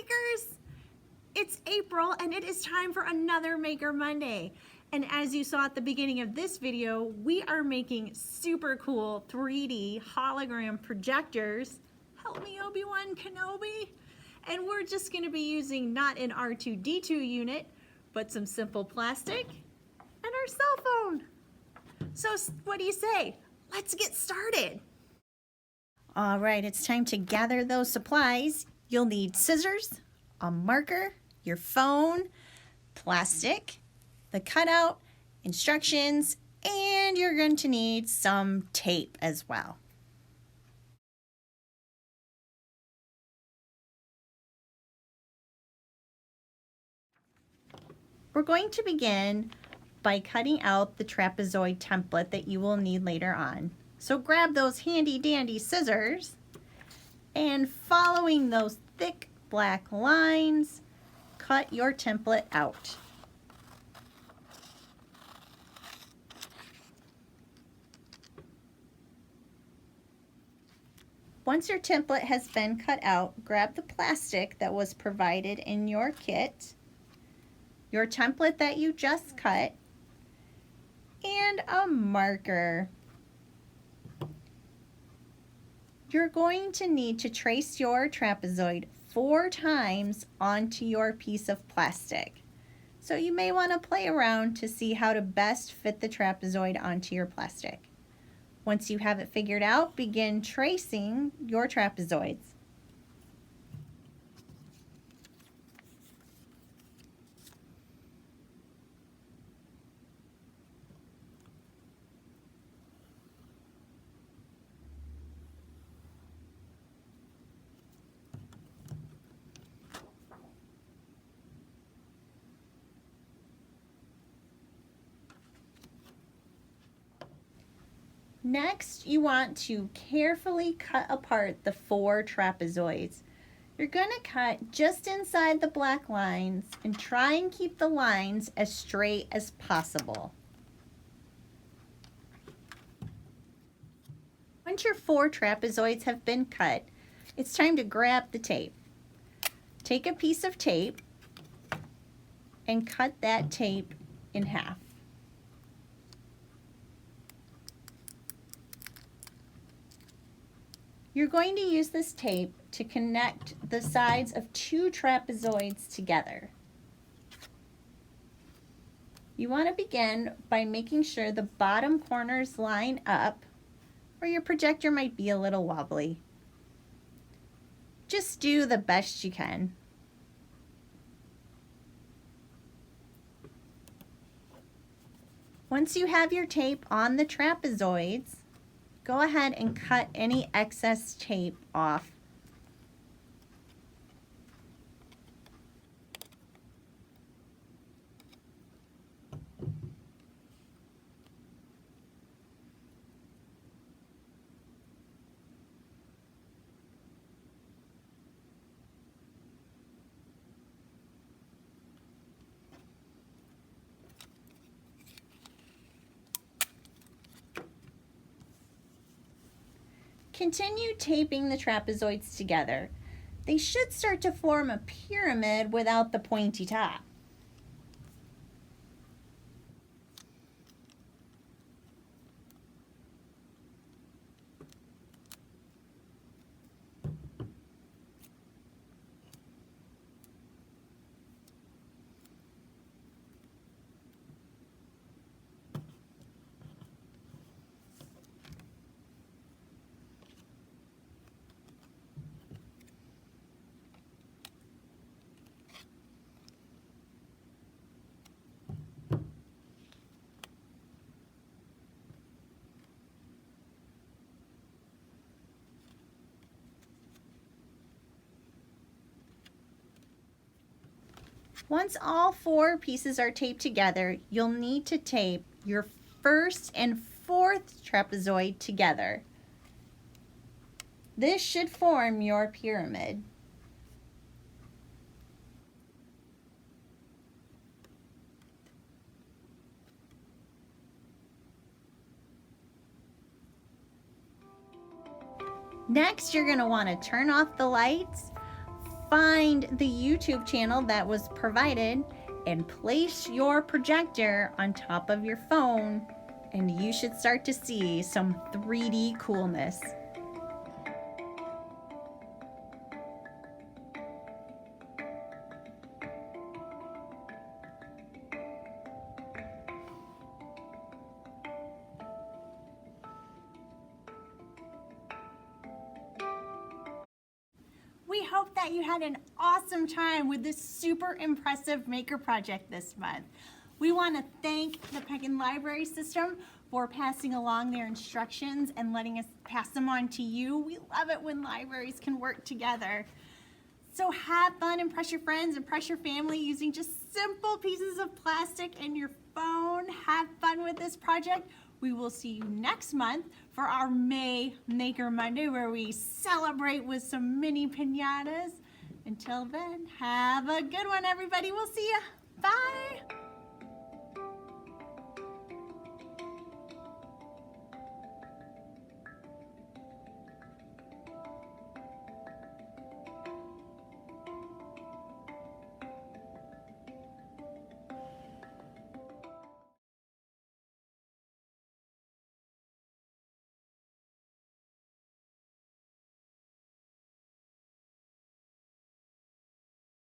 makers! It's April and it is time for another Maker Monday. And as you saw at the beginning of this video, we are making super cool 3D hologram projectors. Help me, Obi-Wan Kenobi. And we're just gonna be using not an R2-D2 unit, but some simple plastic and our cell phone. So what do you say? Let's get started. All right, it's time to gather those supplies. You'll need scissors, a marker, your phone, plastic, the cutout, instructions, and you're going to need some tape as well. We're going to begin by cutting out the trapezoid template that you will need later on. So grab those handy dandy scissors and following those thick black lines, cut your template out. Once your template has been cut out, grab the plastic that was provided in your kit, your template that you just cut, and a marker. You're going to need to trace your trapezoid 4 times onto your piece of plastic. So you may want to play around to see how to best fit the trapezoid onto your plastic. Once you have it figured out, begin tracing your trapezoids. Next, you want to carefully cut apart the 4 trapezoids. You're going to cut just inside the black lines and try and keep the lines as straight as possible. Once your 4 trapezoids have been cut, it's time to grab the tape. Take a piece of tape and cut that tape in half. You're going to use this tape to connect the sides of 2 trapezoids together. You want to begin by making sure the bottom corners line up, or your projector might be a little wobbly. Just do the best you can. Once you have your tape on the trapezoids, go ahead and cut any excess tape off. Continue taping the trapezoids together. They should start to form a pyramid without the pointy top. Once all 4 pieces are taped together, you'll need to tape your 1st and 4th trapezoid together. This should form your pyramid. Next, you're going to want to turn off the lights, find the YouTube channel that was provided and place your projector on top of your phone, and you should start to see some 3D coolness. We hope that you had an awesome time with this super impressive maker project this month. We want to thank the Pekin Library System for passing along their instructions and letting us pass them on to you. We love it when libraries can work together. So have fun, impress your friends, impress your family using just simple pieces of plastic and your phone. Have fun with this project. We will see you next month for our May Maker Monday, where we celebrate with some mini piñatas. Until then, have a good one, everybody. We'll see you. Bye.